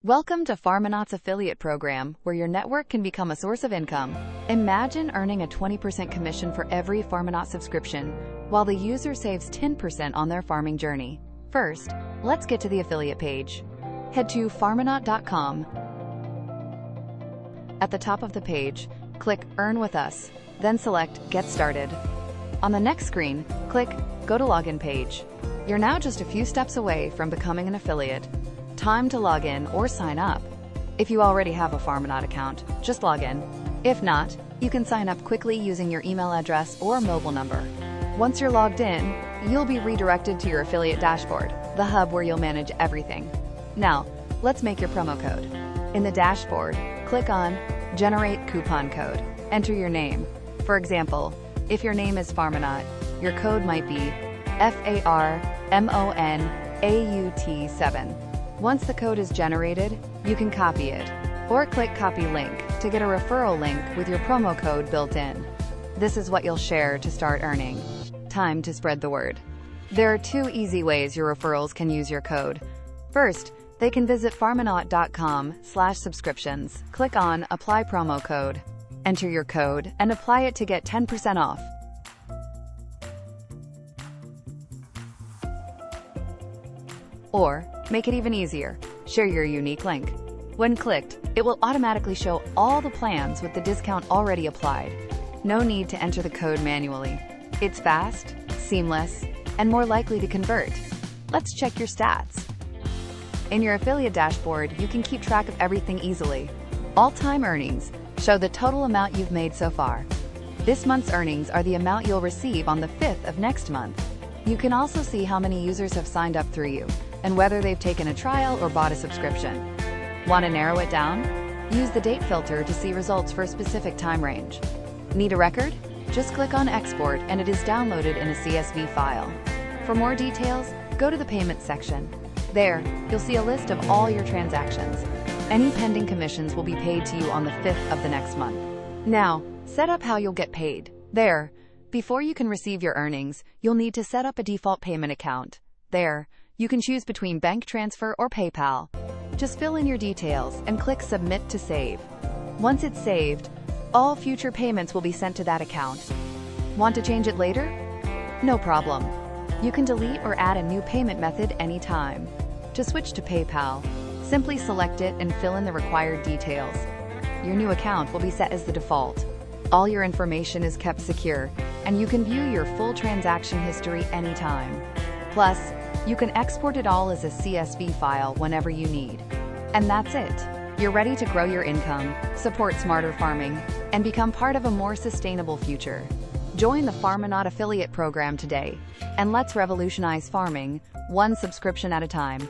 Welcome to Farmonaut's affiliate program, where your network can become a source of income. Imagine earning a 20% commission for every Farmonaut subscription, while the user saves 10% on their farming journey. First, let's get to the affiliate page. Head to farmonaut.com. At the top of the page, click Earn with Us, then select Get Started. On the next screen, click Go to Login page. You're now just a few steps away from becoming an affiliate. Time to log in or sign up. If you already have a Farmonaut account, just log in. If not, you can sign up quickly using your email address or mobile number. Once you're logged in, you'll be redirected to your affiliate dashboard, the hub where you'll manage everything. Now, let's make your promo code. In the dashboard, click on Generate Coupon Code. Enter your name. For example, if your name is Farmonaut, your code might be FARMONAUT7. Once the code is generated, you can copy it, or click Copy Link to get a referral link with your promo code built in. This is what you'll share to start earning. Time to spread the word. There are two easy ways your referrals can use your code. First, they can visit farmonaut.com/subscriptions, click on Apply Promo Code, enter your code, and apply it to get 10% off. Or, make it even easier, share your unique link. When clicked, it will automatically show all the plans with the discount already applied. No need to enter the code manually. It's fast, seamless, and more likely to convert. Let's check your stats. In your affiliate dashboard, you can keep track of everything easily. All-time earnings show the total amount you've made so far. This month's earnings are the amount you'll receive on the 5th of next month. You can also see how many users have signed up through you, and whether they've taken a trial or bought a subscription. Want to narrow it down? Use the date filter to see results for a specific time range. Need a record? Just click on Export and it is downloaded in a CSV file. For more details, go to the Payments section. There, you'll see a list of all your transactions. Any pending commissions will be paid to you on the 5th of the next month. Now, set up how you'll get paid. There, before you can receive your earnings, you'll need to set up a default payment account. There, you can choose between bank transfer or PayPal. Just fill in your details and click Submit to save. Once it's saved, all future payments will be sent to that account. Want to change it later? No problem. You can delete or add a new payment method anytime. To switch to PayPal, simply select it and fill in the required details. Your new account will be set as the default. All your information is kept secure, and you can view your full transaction history anytime. Plus, you can export it all as a CSV file whenever you need. And that's it. You're ready to grow your income, support smarter farming, and become part of a more sustainable future. Join the Farmonaut affiliate program today, and let's revolutionize farming, one subscription at a time.